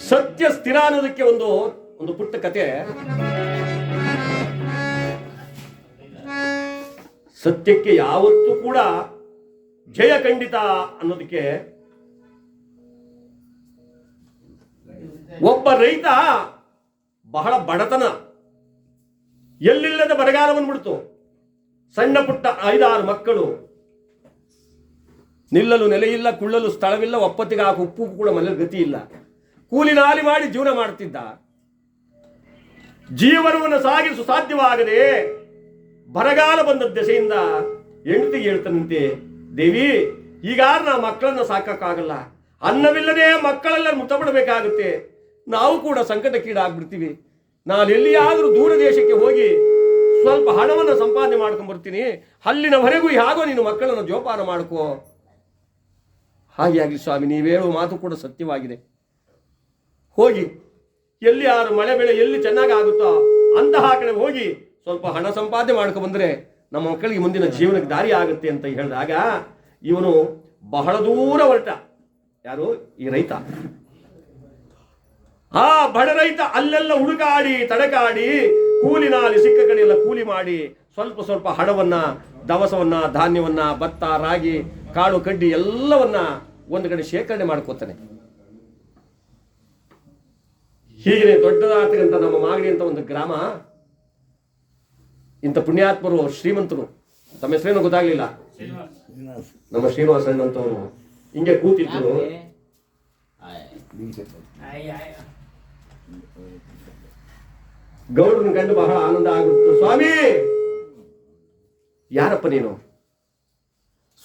ಸತ್ಯ ಸ್ಥಿರ ಅನ್ನೋದಕ್ಕೆ ಒಂದು ಒಂದು ಪುಟ್ಟ ಕತೆ. ಸತ್ಯಕ್ಕೆ ಯಾವತ್ತೂ ಕೂಡ ಜಯ ಖಂಡಿತ ಅನ್ನೋದಕ್ಕೆ ಒಬ್ಬ ರೈತ ಬಹಳ ಬಡತನ, ಎಲ್ಲಿಲ್ಲದ ಬರಗಾಲ ಬಂದ್ಬಿಡ್ತು. ಸಣ್ಣ ಪುಟ್ಟ 5-6 ಮಕ್ಕಳು, ನಿಲ್ಲಲು ನೆಲೆಯಿಲ್ಲ, ಕುಳ್ಳಲು ಸ್ಥಳವಿಲ್ಲ, ಒಪ್ಪತ್ತಿಗೆ ಹಾಕಿ ಉಪ್ಪು ಕೂಡ ಮನೇಲಿ ಗತಿ ಇಲ್ಲ. ಕೂಲಿ ನಾಲಿ ಮಾಡಿ ಜೀವನ ಮಾಡ್ತಿದ್ದ. ಜೀವನವನ್ನು ಸಾಗಿಸಲು ಸಾಧ್ಯವಾಗದೆ ಬರಗಾಲ ಬಂದ ದೆಸೆಯಿಂದ ಹೆಂಡತಿಗೆ ಹೇಳ್ತಾನಂತೆ, ದೇವಿ ಈಗ ನಾ ಮಕ್ಕಳನ್ನ ಸಾಕಕ್ಕಾಗಲ್ಲ, ಅನ್ನವಿಲ್ಲದೆ ಮಕ್ಕಳೆಲ್ಲ ಮೃತಪಡಬೇಕಾಗುತ್ತೆ, ನಾವು ಕೂಡ ಸಂಕಟಕ್ಕೀಡಾಗ್ಬಿಡ್ತೀವಿ. ನಾನು ಎಲ್ಲಿಯಾದರೂ ದೂರ ದೇಶಕ್ಕೆ ಹೋಗಿ ಸ್ವಲ್ಪ ಹಣವನ್ನು ಸಂಪಾದನೆ ಮಾಡ್ಕೊಂಡು ಬರ್ತೀನಿ, ಅಲ್ಲಿನವರೆಗೂ ಹೇಗೋ ನೀನು ಮಕ್ಕಳನ್ನು ಜೋಪಾನ ಮಾಡ್ಕೋ. ಹಾಗೆ ಆಗಲಿ ಸ್ವಾಮಿ, ನೀವು ಹೇಳುವ ಮಾತು ಕೂಡ ಸತ್ಯವಾಗಿದೆ. ಹೋಗಿ ಎಲ್ಲಿ ಯಾರು ಮಳೆ ಬೆಳೆ ಎಲ್ಲಿ ಚೆನ್ನಾಗಿ ಆಗುತ್ತೋ ಅಂತಹ ಕಡೆ ಹೋಗಿ ಸ್ವಲ್ಪ ಹಣ ಸಂಪಾದನೆ ಮಾಡ್ಕೊ ಬಂದ್ರೆ ನಮ್ಮ ಮಕ್ಕಳಿಗೆ ಮುಂದಿನ ಜೀವನಕ್ಕೆ ದಾರಿ ಆಗುತ್ತೆ ಅಂತ ಹೇಳಿದಾಗ ಇವನು ಬಹಳ ದೂರ ಹೊರಟ. ಯಾರು? ಈ ರೈತ. ಆ ಬಡ ರೈತ ಅಲ್ಲೆಲ್ಲ ಹುಡುಕಾಡಿ ತಡಕಾಡಿ ಕೂಲಿನಾಲಿ ಸಿಕ್ಕ ಕಡೆ ಎಲ್ಲ ಕೂಲಿ ಮಾಡಿ ಸ್ವಲ್ಪ ಸ್ವಲ್ಪ ಹಣವನ್ನ, ದವಸವನ್ನ, ಧಾನ್ಯವನ್ನ, ಭತ್ತ, ರಾಗಿ, ಕಾಳು ಕಡ್ಡಿ ಎಲ್ಲವನ್ನ ಒಂದು ಕಡೆ ಶೇಖರಣೆ ಮಾಡ್ಕೋತಾನೆ. ಹೀಗೆ ದೊಡ್ಡದಾಗ್ತಕ್ಕಂಥ ನಮ್ಮ ಮಾಗಡಿ ಅಂತ ಒಂದು ಗ್ರಾಮ. ಇಂಥ ಪುಣ್ಯಾತ್ಮರು, ಶ್ರೀಮಂತರು, ತಮ್ಮ ಹೆಸರೇನು ಗೊತ್ತಾಗ್ಲಿಲ್ಲ, ನಮ್ಮ ಶ್ರೀನಿವಾಸಣ್ಣ ಅಂತವರು ಹಿಂಗೆ ಕೂತಿದ್ರು. ಗೌಡ್ರನ್ನ ಕಂಡು ಬಹಳ ಆನಂದ ಆಗುತ್ತು. ಸ್ವಾಮಿ, ಯಾರಪ್ಪ ನೀನು?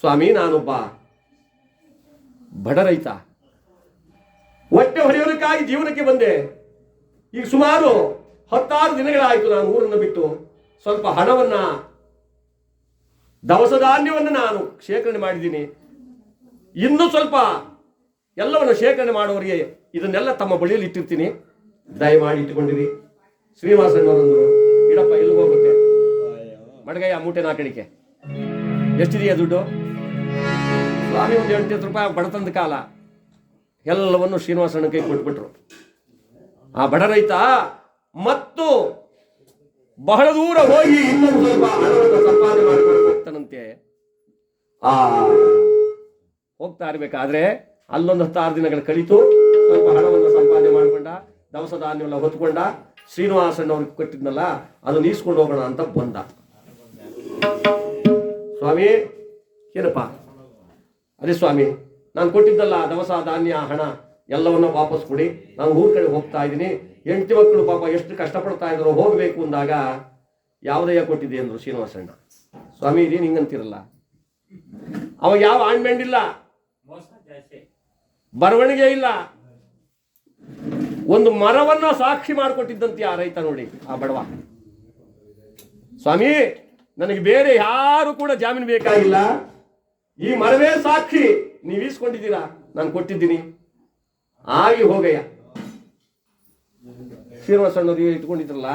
ಸ್ವಾಮಿ, ನಾನೊಬ್ಬ ಬಡ ರೈತ, ಹೊಟ್ಟೆ ಹೊಡೆಯೋದಕ್ಕಾಗಿ ಜೀವನಕ್ಕೆ ಬಂದೆ. ಈಗ ಸುಮಾರು 16 ದಿನಗಳಾಯಿತು ನಾನು ಊರನ್ನು ಬಿಟ್ಟು. ಸ್ವಲ್ಪ ಹಣವನ್ನ, ದವಸ ಧಾನ್ಯವನ್ನು ನಾನು ಶೇಖರಣೆ ಮಾಡಿದ್ದೀನಿ. ಇನ್ನೂ ಸ್ವಲ್ಪ ಎಲ್ಲವನ್ನು ಶೇಖರಣೆ ಮಾಡುವವರಿಗೆ ಇದನ್ನೆಲ್ಲ ತಮ್ಮ ಬಳಿಯಲ್ಲಿ ಇಟ್ಟಿರ್ತೀನಿ, ದಯಮಾಡಿ ಇಟ್ಟುಕೊಂಡಿರಿ. ಶ್ರೀನಿವಾಸಣ್ಣವರಂದ್ರು, ಇಡಪ್ಪ, ಎಲ್ಲಿಗೆ ಹೋಗುತ್ತೆ? ಮಡಗಯ್ಯ, ಮೂಟೆ 4 ಅಡಿಕೆ ಎಷ್ಟಿದೆಯಾ ದುಡ್ಡು? ಸ್ವಾಮಿ, ಒಂದು 8 ರೂಪಾಯಿ ಬಡತನದ ಕಾಲ. ಎಲ್ಲವನ್ನು ಶ್ರೀನಿವಾಸಣ್ಣ ಕೈ ಕೊಟ್ಬಿಟ್ರು. ಆ ಬಡ ರೈತ ಮತ್ತು ಬಹಳ ದೂರ ಹೋಗಿ ಇನ್ನೊಂದು ಸ್ವಲ್ಪ ಹಣವನ್ನು ಸಂಪಾದನೆ ಮಾಡಿಕೊಂಡು ಹೋಗ್ತಾನಂತೆ. ಹೋಗ್ತಾ ಇರ್ಬೇಕಾದ್ರೆ ಅಲ್ಲೊಂದು 16 ದಿನಗಳು ಕಳೀತು. ಸ್ವಲ್ಪ ಹಣವನ್ನು ಸಂಪಾದನೆ ಮಾಡಿಕೊಂಡ, ದವಸ ಧಾನ್ಯವೆಲ್ಲ ಹೊತ್ಕೊಂಡ. ಶ್ರೀನಿವಾಸಣ್ಣವ್ರಿಗೆ ಕೊಟ್ಟಿದ್ನಲ್ಲ ಅದನ್ನು ಈಸ್ಕೊಂಡು ಹೋಗೋಣ ಅಂತ ಬಂದ. ಸ್ವಾಮಿ, ಏನಪ್ಪ? ಅದೇ ಸ್ವಾಮಿ, ನಾನು ಕೊಟ್ಟಿದ್ದಲ್ಲ ದವಸ ಧಾನ್ಯ ಹಣ ಎಲ್ಲವನ್ನ ವಾಪಸ್ ಕೊಡಿ, ನಾನು ಊರ ಕಡೆ ಹೋಗ್ತಾ ಇದ್ದೀನಿ. ಹೆಂಡತಿ ಮಕ್ಕಳು ಪಾಪ ಎಷ್ಟು ಕಷ್ಟಪಡ್ತಾ ಇದ್ರು, ಹೋಗಬೇಕು ಅಂದಾಗ ಯಾವುದಯ್ಯ ಕೊಟ್ಟಿದೆ ಅಂದ್ರು ಶ್ರೀನಿವಾಸಣ್ಣ. ಸ್ವಾಮಿ, ಇದೇನು ಹಿಂಗಂತಿರಲ್ಲ, ಅವಾಗ ಯಾವ ಆಣ್ಮೆಂಡ್ ಇಲ್ಲ, ಬರವಣಿಗೆ ಇಲ್ಲ, ಒಂದು ಮರವನ್ನ ಸಾಕ್ಷಿ ಮಾಡಿಕೊಟ್ಟಿದ್ದಂತೆ ಆ ರೈತ. ನೋಡಿ ಆ ಬಡವ. ಸ್ವಾಮಿ, ನನಗೆ ಬೇರೆ ಯಾರು ಕೂಡ ಜಾಮೀನು ಬೇಕಾಗಿಲ್ಲ, ಈ ಮರವೇ ಸಾಕ್ಷಿ, ನೀವು ಈಸ್ಕೊಂಡಿದ್ದೀರಾ, ನಾನು ಕೊಟ್ಟಿದ್ದೀನಿ, ಆಗಿ ಹೋಗಯ್ಯ. ಶ್ರೀನಿವಾಸಣ್ಣವ್ರು ಇಟ್ಕೊಂಡಿದ್ರಲ್ಲ,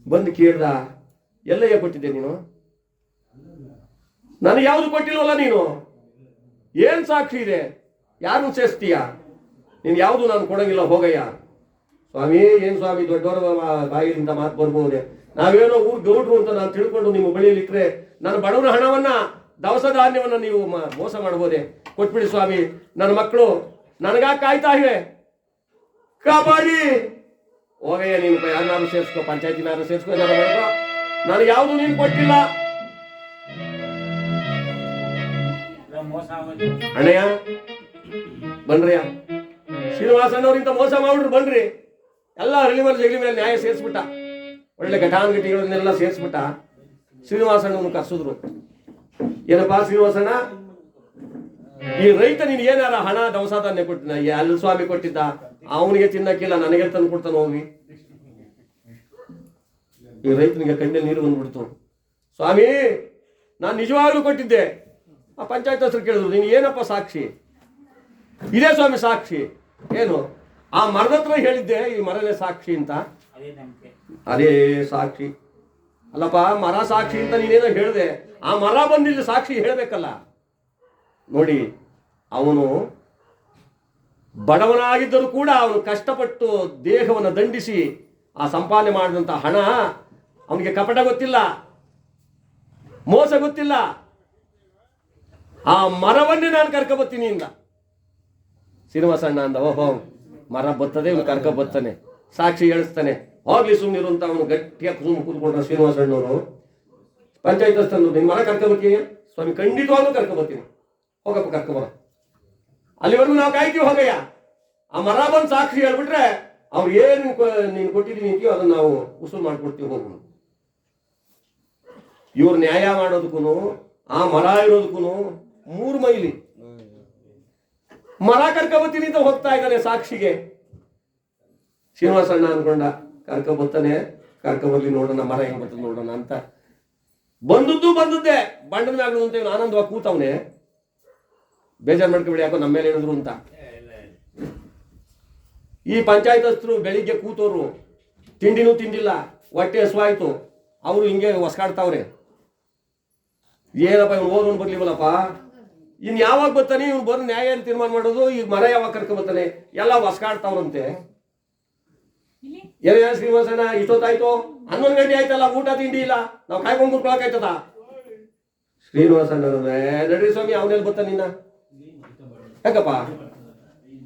ಬಂದು ಕೇಳ್ದ, ಎಲ್ಲಯ್ಯ ಕೊಟ್ಟಿದ್ದೆ ನೀನು? ನನಗೆ ಯಾವುದು ಕೊಟ್ಟಿಲ್ವಲ್ಲ ನೀನು, ಏನ್ ಸಾಕ್ಷಿ ಇದೆ, ಯಾರನ್ನು ಸೇರಿಸ್ತೀಯ? ನೀನು ಯಾವುದು ನಾನು ಕೊಡಂಗಿಲ್ಲ, ಹೋಗಯ್ಯ. ಸ್ವಾಮಿ, ಏನ್ ಸ್ವಾಮಿ, ದೊಡ್ಡವರ ಬಾಯಿಯಿಂದ ಮಾತು ಬರ್ಬೋದೆ, ನಾವೇನೋ ಊರ್ ಗೌಡ್ರು ಅಂತ ನಾನು ತಿಳ್ಕೊಂಡು ನಿಮ್ಮ ಬಳಿಯಲ್ಲಿ ಇಟ್ಟರೆ ನನ್ನ ಬಡವರ ಹಣವನ್ನ, ದವಸ ಧಾನ್ಯವನ್ನ ನೀವು ಮೋಸ ಮಾಡ್ಬೋದೆ? ಕೊಟ್ಬಿಡಿ ಸ್ವಾಮಿ, ನನ್ನ ಮಕ್ಕಳು ನನಗಾ ಕಾಯ್ತಾ ಇವೆ, ಕಾಪಾಡಿ. ಹೋಗಯ್ಯ, ನೀನು ಯಾರನ್ನಾರು ಸೇರಿಸ್ಕೋ, ಪಂಚಾಯತಿನಾರು ಸೇರಿಸ್ಕೋ, ನನಗೆ ಯಾವುದು ನೀನು ಕೊಟ್ಟಿಲ್ಲ. ಅಣ್ಣಯ್ಯ ಬನ್ರಿಯ, ಶ್ರೀನಿವಾಸಣ್ಣವ್ರಿಂತ ಮೋಸ ಮಾಡ್ಬಿಟ್ರು, ಬನ್ರಿ. ಎಲ್ಲ ಹಳ್ಳಿ ಮೇಲೆ ಜಗಲಿ ಮೇಲೆ ನ್ಯಾಯ ಸೇರಿಸ್ಬಿಟ್ಟ, ಒಳ್ಳೆ ಘಟಾನುಘಟಿಗಳನ್ನೆಲ್ಲ ಸೇರಿಸ್ಬಿಟ್ಟ. ಶ್ರೀನಿವಾಸಣ್ಣವನ್ನು ಕರ್ಸಿದ್ರು. ಏನಪ್ಪಾ ಶ್ರೀನಿವಾಸಣ್ಣ, ಈ ರೈತ ನೀನು ಏನಾರ ಹಣ ದವಸ ಧಾನ್ಯ ಕೊಟ್ಟಿದ್ದ? ಅಲ್ಲಿ ಸ್ವಾಮಿ ಕೊಟ್ಟಿದ್ದ, ಅವನಿಗೆ ತಿನ್ನಕ್ಕಿಲ್ಲ, ನನಗೆ ತಂದು ಕೊಡ್ತಾನೆ, ಹೋಗಿ. ಈ ರೈತನಿಗೆ ಕಣ್ಣಲ್ಲಿ ನೀರು ಬಂದ್ಬಿಡ್ತು. ಸ್ವಾಮಿ, ನಾನು ನಿಜವಾಗ್ಲೂ ಕೊಟ್ಟಿದ್ದೆ. ಆ ಪಂಚಾಯತ್ ಹತ್ರ ಕೇಳಿದ್ರು, ನೀನು ಏನಪ್ಪ ಸಾಕ್ಷಿ? ಇದೇ ಸ್ವಾಮಿ ಸಾಕ್ಷಿ. ಏನು? ಆ ಮರದ ಹತ್ರ ಹೇಳಿದ್ದೆ, ಈ ಮರನೇ ಸಾಕ್ಷಿ ಅಂತ. ಅದೇ ಸಾಕ್ಷಿ. ಅಲ್ಲಪ್ಪ, ಮರ ಸಾಕ್ಷಿ ಅಂತ ನೀನೇನೋ ಹೇಳಿದೆ, ಆ ಮರ ಬಂದಿಲ್ಲ ಸಾಕ್ಷಿ ಹೇಳಬೇಕಲ್ಲ. ನೋಡಿ, ಅವನು ಬಡವನಾಗಿದ್ದರೂ ಕೂಡ ಅವನು ಕಷ್ಟಪಟ್ಟು ದೇಹವನ್ನು ದಂಡಿಸಿ ಆ ಸಂಪಾದನೆ ಮಾಡಿದಂಥ ಹಣ ಅವನಿಗೆ ಕಪಟ ಗೊತ್ತಿಲ್ಲ, ಮೋಸ ಗೊತ್ತಿಲ್ಲ. ಆ ಮರವನ್ನೇ ನಾನು ಕರ್ಕೊಬತ್ತೀನಿ ಇಂದ. ಶ್ರೀನಿವಾಸಣ್ಣ ಅಂದ, ಓಹೋ ಮರ ಬರ್ತದೆ, ಇವನು ಕರ್ಕೊಬರ್ತಾನೆ, ಸಾಕ್ಷಿ ಹೇಳಿಸ್ತಾನೆ, ಹೋಗ್ಲಿ ಸುಮ್ಮನಿರು ಅಂತ ಅವನು ಗಟ್ಟಿಯಾಗಿ ಕೂತ್ಕೊಂಡ್ರ ಶ್ರೀನಿವಾಸಣ್ಣವರು. ಪಂಚಾಯತಸ್ಥರು, ನಿನ್ನ ಮರ ಕರ್ಕೊಬತ್ತೀನಿ ಸ್ವಾಮಿ, ಖಂಡಿತವಾಗ್ಲೂ ಕರ್ಕೊಬತ್ತೀನಿ, ಹೋಗಪ್ಪ ಕರ್ಕೊಬ, ಅಲ್ಲಿವರೆಗೂ ನಾವು ಕಾಯ್ತೀವಿ ಹೋಗಯ್ಯ. ಆ ಮರ ಬಂದು ಸಾಕ್ಷಿ ಹೇಳ್ಬಿಟ್ರೆ ಅವ್ರು ಏನು ನೀನು ಕೊಟ್ಟಿದ್ದೀನಿ ಅಂತೀವಿ ಅದನ್ನು ನಾವು ಉಸುಲು ಮಾಡ್ಕೊಡ್ತೀವಿ, ಹೋಗು. ಇವ್ರು ನ್ಯಾಯ ಮಾಡೋದಕ್ಕೂ ಆ ಮರ ಇರೋದಕ್ಕೂ 3 ಮೈಲಿ. ಮರ ಕರ್ಕೊಬತ್ತೀನಿ ಅಂತ ಹೋಗ್ತಾ ಇದ್ದಾನೆ ಸಾಕ್ಷಿಗೆ. ಶ್ರೀನಿವಾಸಣ್ಣ ಅನ್ಕೊಂಡ, ಕರ್ಕೊಬರ್ತಾನೆ, ಕರ್ಕೊಬರ್ಲಿ ನೋಡೋಣ, ಮರ ಹೆಂಗ್ ಬರ್ತದೆ ನೋಡೋಣ ಅಂತ. ಬಂದದ್ದೇ ಬಂಡದ ಮ್ಯಾಗ ಅಂತ ಇವನು ಆನಂದವಾಗಿ ಕೂತವನೆ. ಬೇಜಾರು ಮಾಡ್ಕೊಬೇಡಿ, ಯಾಕೋ ನಮ್ಮ ಮೇಲೆ ಹೇಳಿದ್ರು ಅಂತ. ಈ ಪಂಚಾಯತಸ್ಥರು ಬೆಳಿಗ್ಗೆ ಕೂತವ್ರು, ತಿಂಡಿನೂ ತಿಂದಿಲ್ಲ, ಹೊಟ್ಟೆ ಹಸುವಾಯ್ತು. ಅವರು ಹಿಂಗೆ ಹೊಸ್ಕಾಡ್ತಾವ್ರೆ, ಏನಪ್ಪ ಇವ್ನು ಓದೋನು ಬರ್ಲಿವಲ್ಲಪ್ಪ, ಇನ್ ಯಾವಾಗ ಬರ್ತಾನೆ ಇವ್ನು ಬಂದು ನ್ಯಾಯ ತೀರ್ಮಾನ ಮಾಡೋದು, ಈಗ ಮರ ಯಾವಾಗ ಕರ್ಕೊಬರ್ತಾನೆ, ಎಲ್ಲ ಹೊಸ್ಕಾಡ್ತಾವ್ರಂತೆ. ಏನ ಶ್ರೀನಿವಾಸಣ್ಣ ಇಷ್ಟೊತ್ತಾಯ್ತು, 11 ಗಂಟೆ ಆಯ್ತಲ್ಲ, ಊಟ ತಿಂಡಿ ಇಲ್ಲ, ನಾವು ಕಾಯ್ಕೊಂಡು ಕೂತ್ಕೊಳಕಾಯ್ತದ. ಶ್ರೀನಿವಾಸಣ್ಣ ನಡ್ರಿ ಸ್ವಾಮಿ, ಅವನೆಲ್ಲಿ ಬರ್ತಾನ ನಿನ್ನ, ಯಾಕಪ್ಪ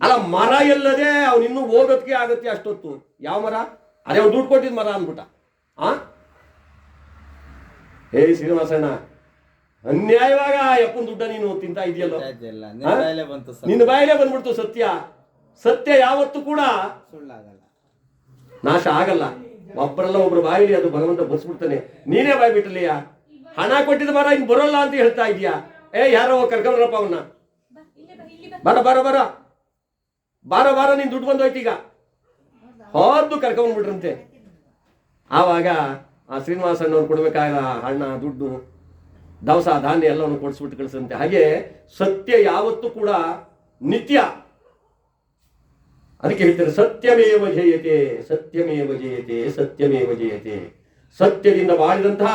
ಅಲ್ಲ ಮರ ಎಲ್ಲದೆ ಅವ್ನು ಇನ್ನೂ ಹೋಗೋದಕ್ಕೆ ಆಗತ್ತೆ ಅಷ್ಟೊತ್ತು. ಯಾವ ಮರ? ಅದೇ ಅವ್ನು ದುಡ್ಡು ಕೊಟ್ಟಿದ್ ಮರ ಅಂದ್ಬಿಟ್ಟ. ಹೇ ಶ್ರೀನಿವಾಸಣ್ಣ, ಅನ್ಯಾಯವಾಗ ಯಪ್ಪನ ದುಡ್ಡ ನೀನು ತಿಂತಾ ಇದೆಯಲ್ಲ, ನಿನ್ನ ಬಾಯಲ್ಲೇ ಬಂದ್ಬಿಡ್ತು ಸತ್ಯ. ಸತ್ಯ ಯಾವತ್ತೂ ಕೂಡ ನಾಶ ಆಗಲ್ಲ. ಒಬ್ಬರಲ್ಲ ಒಬ್ರು ಬಾಯಿಲಿ ಅದು ಭಗವಂತ ಬರ್ಸ್ಬಿಡ್ತಾನೆ. ನೀನೇ ಬಾಯಿ ಬಿಟ್ಟಲಿಯ, ಹಣ ಕೊಟ್ಟಿದ ಮರ ಇನ್ ಬರೋಲ್ಲ ಅಂತ ಹೇಳ್ತಾ ಇದೀಯಾ. ಯಾರೋ ಕರ್ಕೊಂಡ್ರಪ್ಪ ಅವನ್ನ, ಬರ ಬರ ಬರ ಬಾರ ಬಾರ, ನೀನ್ ದುಡ್ಡು ಬಂದೋಯ್ತು, ಈಗ ಹೊದ್ದು ಕರ್ಕೊಂಡ್ಬಿಟ್ರಂತೆ. ಆವಾಗ ಆ ಶ್ರೀನಿವಾಸಣ್ಣವ್ರು ಕೊಡ್ಬೇಕಾಗ ಹಣ, ದುಡ್ಡು, ದವಸ ಧಾನ್ಯ ಎಲ್ಲವನ್ನು ಕೊಡಿಸ್ಬಿಟ್ಟು ಕಳಿಸಂತೆ. ಹಾಗೆ ಸತ್ಯ ಯಾವತ್ತೂ ಕೂಡ ನಿತ್ಯ. ಅದಕ್ಕೆ ಹೇಳ್ತಾರೆ ಸತ್ಯಮೇವ ಜಯತೆ, ಸತ್ಯಮೇವ ಜಯತೆ, ಸತ್ಯಮೇವ ಜಯತೆ. ಸತ್ಯದಿಂದ ಬಾಳಿದಂತಹ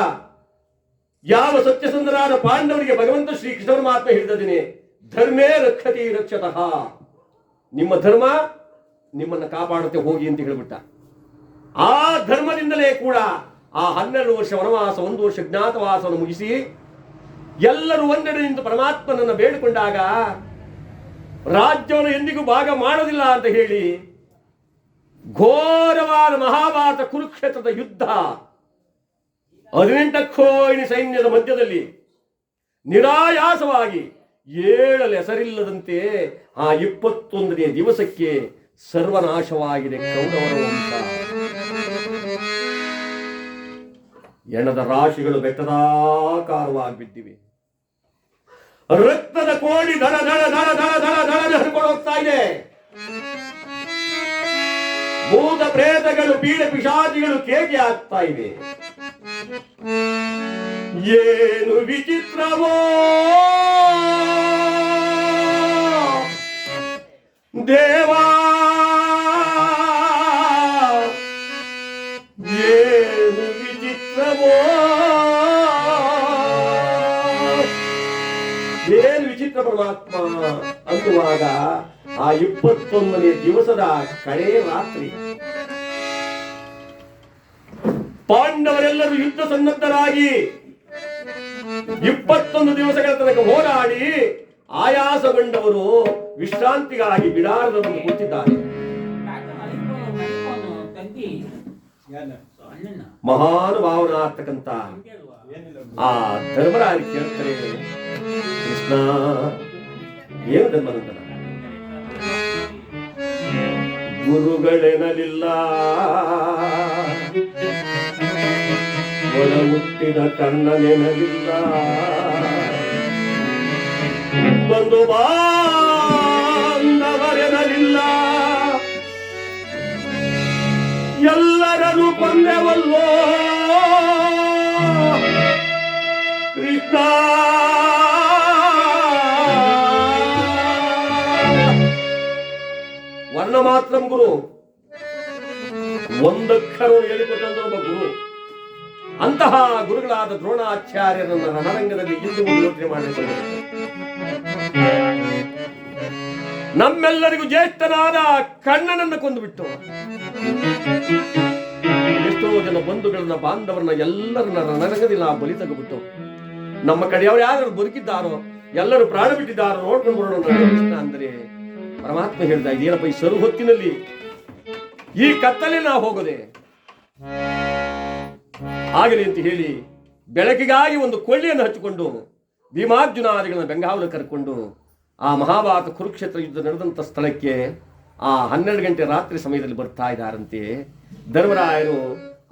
ಯಾವ ಸತ್ಯಸುಂದರಾದ ಪಾಂಡವರಿಗೆ ಭಗವಂತ ಶ್ರೀಕೃಷ್ಣ ಪರಮಾತ್ಮ ಹೇಳಿದ್ದೇನೆ, ಧರ್ಮೇ ರಕ್ಷತಿ ರಕ್ಷತಃ, ನಿಮ್ಮ ಧರ್ಮ ನಿಮ್ಮನ್ನು ಕಾಪಾಡುತ್ತೆ ಹೋಗಿ ಅಂತ ಹೇಳಿಬಿಟ್ಟ. ಆ ಧರ್ಮದಿಂದಲೇ ಕೂಡ ಆ 12 ವರ್ಷ ವನವಾಸ, 1 ವರ್ಷ ಜ್ಞಾತವಾಸವನ್ನು ಮುಗಿಸಿ ಎಲ್ಲರೂ ಒಂದೆಡೆ ನಿಂತು ಪರಮಾತ್ಮನನ್ನು ಬೇಡಿಕೊಂಡಾಗ ರಾಜ್ಯವನ್ನು ಎಂದಿಗೂ ಭಾಗ ಮಾಡೋದಿಲ್ಲ ಅಂತ ಹೇಳಿ ಘೋರವಾದ ಮಹಾಭಾರತ ಕುರುಕ್ಷೇತ್ರದ ಯುದ್ಧ 18 ಕೋಟಿ ಸೈನ್ಯದ ಮಧ್ಯದಲ್ಲಿ ನಿರಾಯಾಸವಾಗಿ 7 ಹೆಸರಿಲ್ಲದಂತೆ ಆ 21ನೇ ದಿವಸಕ್ಕೆ ಸರ್ವನಾಶವಾಗಿದೆ ಕೌರವರ ವಂಶ. ಎಣದ ರಾಶಿಗಳು ಬೆಟ್ಟದಾಕಾರವಾಗಿ ಬಿದ್ದಿವೆ. ರಕ್ತದ ಕೋಡಿ ದಳ ದಳ ದಳ ದಳ ದಳ ದಳ ಹರಿಕೊಂಡು ಹೋಗ್ತಾ ಇದೆ. ಭೂತ ಪ್ರೇತಗಳು, ಪೀಡ ಪಿಶಾಚಿಗಳು ಕೇಕೆ ಆಗ್ತಾ ಇವೆ. ಏನು ವಿಚಿತ್ರವೋ ದೇವಾ, ಏನು ವಿಚಿತ್ರವೋ, ಏನು ವಿಚಿತ್ರ ಪರಮಾತ್ಮ ಅನ್ನುವಾಗ ಆ 21ನೇ ದಿವಸದ ಕಡೆ ರಾತ್ರಿ ಪಾಂಡವರೆಲ್ಲರೂ ಯುದ್ಧ ಸನ್ನದ್ಧರಾಗಿ 21 ದಿವಸಗಳ ತನಕ ಹೋರಾಡಿ ಆಯಾಸಗೊಂಡವರು ವಿಶ್ರಾಂತಿಗಾಗಿ ಬಿಡಾರದಲ್ಲಿ ಕೂತಿದ್ದಾರೆ. ಮಹಾನುಭಾವನಾಗ್ತಕ್ಕಂಥ ಆ ಧರ್ಮರಾಜ ಕೇಳ್ತಾರೆ, ಕೃಷ್ಣ ಏನು ಧರ್ಮನಂದನ, ಗುರುಗಳೆನಲಿಲ್ಲ ಒಳ ಮುಟ್ಟಿದ ಕಣ್ಣನೆನಲಿಲ್ಲ, ಬಂದು ಬಾಂಧವರೆನಲಿಲ್ಲ, ಎಲ್ಲರನ್ನು ಕೊಂದೆವಲ್ಲೋ ಕೃಷ್ಣ. ವರ್ಣ ಮಾತ್ರ ಗುರು, ಒಂದಕ್ಷರ ಹೇಳಿಕೊಟ್ಟಂತ ಒಬ್ಬ ಗುರು. ಅಂತಹ ಗುರುಗಳಾದ ದ್ರೋಣಾಚಾರ್ಯರನ್ನು ರಣರಂಗದಲ್ಲಿ ಇಂದು ಯೋಚನೆ ಮಾಡಿದ್ದಾರೆ. ನಮ್ಮೆಲ್ಲರಿಗೂ ಜ್ಯೇಷ್ಠನಾದ ಕಣ್ಣನನ್ನು ಕೊಂದುಬಿಟ್ಟು ಎಷ್ಟೋ ಜನ ಬಂಧುಗಳನ್ನ ಬಾಂಧವರನ್ನ ಎಲ್ಲರನ್ನ ನನಗದಿಲ್ಲ ಬಲಿ ತಗೋಬಿಟ್ಟು ನಮ್ಮ ಕಡೆಯವರು ಯಾರು ಬದುಕಿದ್ದಾರೋ ಎಲ್ಲರೂ ಪ್ರಾಣ ಬಿಟ್ಟಿದ್ದಾರೋ ನೋಡ್ಕೊಂಡು ಬರೋಣ ಕೃಷ್ಣ ಅಂದರೆ ಪರಮಾತ್ಮ ಹೇಳ್ತಾ ಇದೇನಪ್ಪ ಈ ಸರು ಹೊತ್ತಿನಲ್ಲಿ ಈ ಕತ್ತಲೆ ನಾವು ಹೋಗೋದೆ ಆಗಲಿ ಅಂತ ಹೇಳಿ ಬೆಳಕಿಗಾಗಿ ಒಂದು ಕೊಳ್ಳಿಯನ್ನು ಹಚ್ಚಿಕೊಂಡು ಭೀಮಾರ್ಜುನಾದಿಗಳನ್ನ ಬೆಂಗಾವಲು ಕರ್ಕೊಂಡು ಆ ಮಹಾಭಾರತ ಕುರುಕ್ಷೇತ್ರ ಯುದ್ಧ ನಡೆದಂಥ ಸ್ಥಳಕ್ಕೆ ಆ 12 ಗಂಟೆ ರಾತ್ರಿ ಸಮಯದಲ್ಲಿ ಬರ್ತಾ ಇದ್ದಾರಂತೆ. ಧರ್ಮರಾಯರು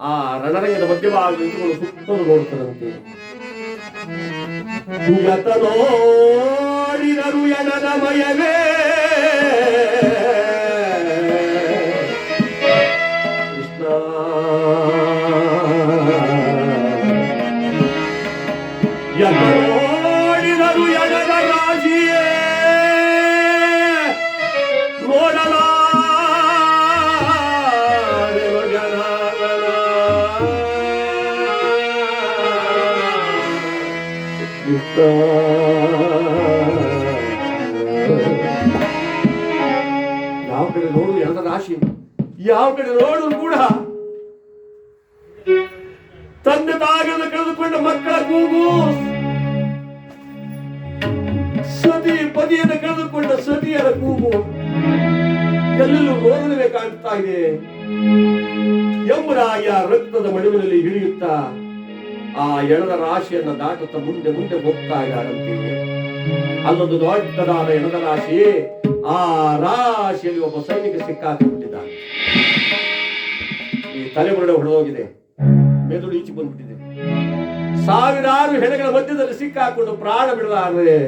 ಆ ರಣರಂಗದ ಮಧ್ಯಭಾಗ ನಿಂತುಕೊಂಡು ಸುತ್ತಲೂ ನೋಡುತ್ತಾರಂತೆ. ನೋಡಿದರು ಎಣದ ಮಯವೇ ಕೃಷ್ಣ ನೋಡಿದರು ಎಣದ ರಾಶಿಯೇ ಯಾವ ಕಡೆ ನೋಡು ಎಣದ ರಾಶಿ, ಯಾವ ಕಡೆ ನೋಡು ಕೂಡ ತಂದೆ ತಾಯಿಯನ್ನು ಕಳೆದುಕೊಂಡ ಮಕ್ಕಳ ಕೂಗು, ಸತಿ ಪದಿಯನ್ನು ಕಳೆದುಕೊಂಡ ಸತಿಯರ ಕೂಗು ಎಲ್ಲೆಲ್ಲೂ ರೋದನೆ ಕಾಣ್ತಾ ಇದೆ. ಯಮರಾಯ ರಕ್ತದ ಮಡುವಿನಲ್ಲಿ ಹಿಡಿಯುತ್ತಾ ಆ ಎಣದ ರಾಶಿಯನ್ನ ದಾಟುತ್ತಾ ಮುಂದೆ ಮುಂದೆ ಹೋಗ್ತಾ ಇದ್ದಾರಂತೆ. ಅಲ್ಲೊಂದು ದೊಡ್ಡದಾದ ಎಣದ ರಾಶಿ, ಆ ರಾಶಿಯಲ್ಲಿ ಒಬ್ಬ ಸೈನಿಕ ಸಿಕ್ಕಾಕೊಂಡಿದ್ದಾನೆ. ಈ ತಲೆಬುರುಡೆ ಹೊಡೆದೋಗಿದೆ, ಮೆದುಳು ಈಚೆ ಬಂದ್ಬಿಟ್ಟಿದೆ. ಸಾವಿರಾರು ಹೆಣಗಳ ಮಧ್ಯದಲ್ಲಿ ಸಿಕ್ಕಾಕೊಂಡು ಪ್ರಾಣ ಬಿಡಲಾರದೆ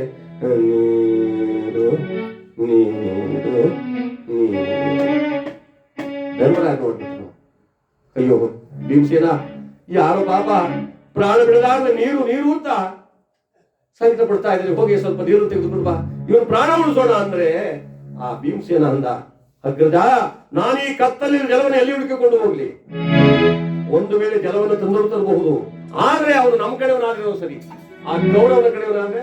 ಧರ್ಮರಾಯ ನೋಡ್ಬಿಟ್ರು. ಅಯ್ಯೋ ಭೀಮಸೇನ, ಯಾರೋ ಪಾಪ ಪ್ರಾಣ ಬಿಡಲಾರದೆ ನೀರು ನೀರು ಅಂತ ಸಂಕಟ ಪಡ್ತಾ ಇದ್ದಾರೆ, ಹೋಗಿ ಸ್ವಲ್ಪ ನೀರು ತೆಗೆದುಕೊಂಡು ಬಾ, ಇವನು ಪ್ರಾಣ ಉಳಿಸೋಣ ಅಂದ್ರೆ ಆ ಭೀಮಸೇನ ಅಂದ, ಅಗ್ರಜ, ನಾನು ಈ ಕತ್ತಲಿನ ಜಲವನ್ನು ಎಲ್ಲಿ ಹುಡುಕಿಕೊಂಡು ಹೋಗ್ಲಿ? ಒಂದು ವೇಳೆ ಜಲವನ್ನು ತಂದು ತರಬಹುದು, ಆದ್ರೆ ಅವನು ನಮ್ಮ ಕಡೆಯವನಾದ್ರೆ ಸರಿ, ಆ ಗೌರವನ ಕಡೆಯವನಾದ್ರೆ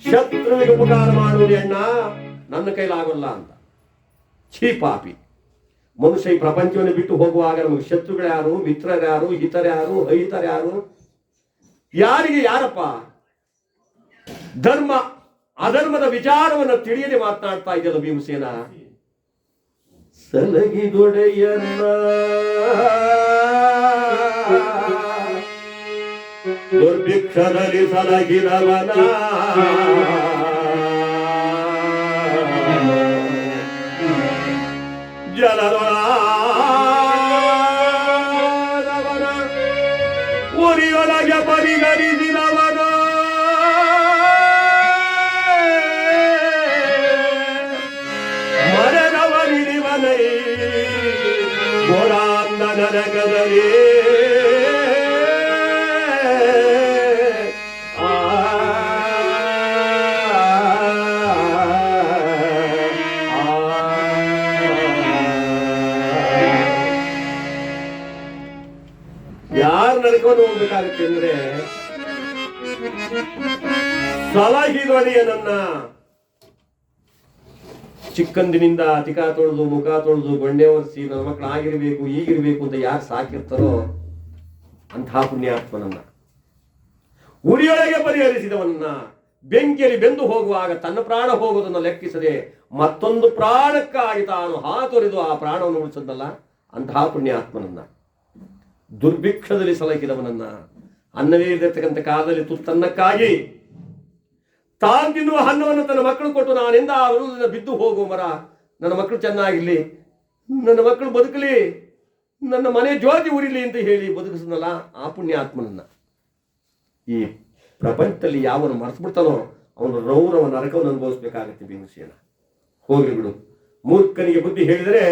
ಶತ್ರುವಿಗೆ ಉಪಕಾರ ಮಾಡುವುದು ಅಣ್ಣ ನನ್ನ ಕೈಲಾಗಲ್ಲ ಅಂತ. ಛೀಪಾಪಿ ಮನುಷ್ಯ ಈ ಪ್ರಪಂಚವನ್ನು ಬಿಟ್ಟು ಹೋಗುವಾಗ ನಮಗೆ ಶತ್ರುಗಳ್ಯಾರು, ಮಿತ್ರರ್ಯಾರು, ಹಿತರ್ಯಾರು, ಅಹಿತರ್ಯಾರು, ಯಾರಿಗೆ ಯಾರಪ್ಪ? ಧರ್ಮ ಅಧರ್ಮದ ವಿಚಾರವನ್ನು ತಿಳಿಯದೆ ಮಾತನಾಡ್ತಾ ಇದೆಯಲ್ಲ ಭೀಮಸೇನ. ಸಲಗಿದೊಡೆಯನ್ನ ದುರ್ಭಿಕ್ಷದಲ್ಲಿ ಸಲಗಿದವನ ಜಲದೊಳಗವನ ಉರಿಯೊಳಗೆ ಪರಿಗಣಿಸಿದವನ ಮರೆದವನಿರಿವನೈ ಘೋರಾಂಧ ನರಕದಲ್ಲಿ ಯಾರು ನಡ್ಕೊಂಡು ಹೋಗ್ಬೇಕಾಗುತ್ತೆ ಅಂದ್ರೆ ಸಲಹಿದೊಡೆಯನನ್ನ. ಚಿಕ್ಕಂದಿನಿಂದ ತಿಕ ತೊಳೆದು ಮುಖ ತೊಳೆದು ಗೊಂಡೆ ಒರೆಸಿ ನನ್ನ ಮಕ್ಕಳು ಆಗಿರ್ಬೇಕು ಈಗಿರ್ಬೇಕು ಅಂತ ಯಾರು ಸಾಕಿರ್ತಾರೋ ಅಂತಹ ಪುಣ್ಯಾತ್ಮನನ್ನ, ಉರಿಯೊಳಗೆ ಪರಿಹರಿಸಿದವನ್ನ, ಬೆಂಕಿಯಲ್ಲಿ ಬೆಂದು ಹೋಗುವಾಗ ತನ್ನ ಪ್ರಾಣ ಹೋಗೋದನ್ನ ಲೆಕ್ಕಿಸದೆ ಮತ್ತೊಂದು ಪ್ರಾಣಕ್ಕಾಗಿ ತಾನು ಹಾತೊರೆದು ಆ ಪ್ರಾಣವನ್ನು ಉಳಿಸದಲ್ಲ ಅಂತಹ ಪುಣ್ಯಾತ್ಮನನ್ನ, ದುರ್ಭಿಕ್ಷದಲ್ಲಿ ಸಲಹಿದವನನ್ನ, ಅನ್ನವೇ ಇರತಕ್ಕಂಥ ಕಾಲದಲ್ಲಿ ತುತ್ತನ್ನಕ್ಕಾಗಿ ತಾನು ತಿನ್ನುವ ಅನ್ನವನ್ನು ತನ್ನ ಮಕ್ಕಳು ಕೊಟ್ಟು ನಾನೆಂದ ಆ ವಿರುದ್ಧ ಬಿದ್ದು ಹೋಗುವ ಮರ, ನನ್ನ ಮಕ್ಕಳು ಚೆನ್ನಾಗಿರ್ಲಿ, ನನ್ನ ಮಕ್ಕಳು ಬದುಕಲಿ, ನನ್ನ ಮನೆ ಜ್ಯೋತಿ ಉರಿಲಿ ಅಂತ ಹೇಳಿ ಬದುಕಿಸನಲ್ಲ ಆ ಪುಣ್ಯಾತ್ಮನನ್ನ. ಈ ಪ್ರಪಂಚದಲ್ಲಿ ಯಾವನು ಮರೆಸ್ಬಿಡ್ತಾನೋ ಅವನು ರೌರವ ನರಕವನ್ನು ಅನುಭವಿಸ್ಬೇಕಾಗತ್ತೆ ಭೀಮಸೇನ. ಹೋಗ್ಲಿ ಬಿಡು, ಮೂರ್ಖನಿಗೆ ಬುದ್ಧಿ ಹೇಳಿದರೆ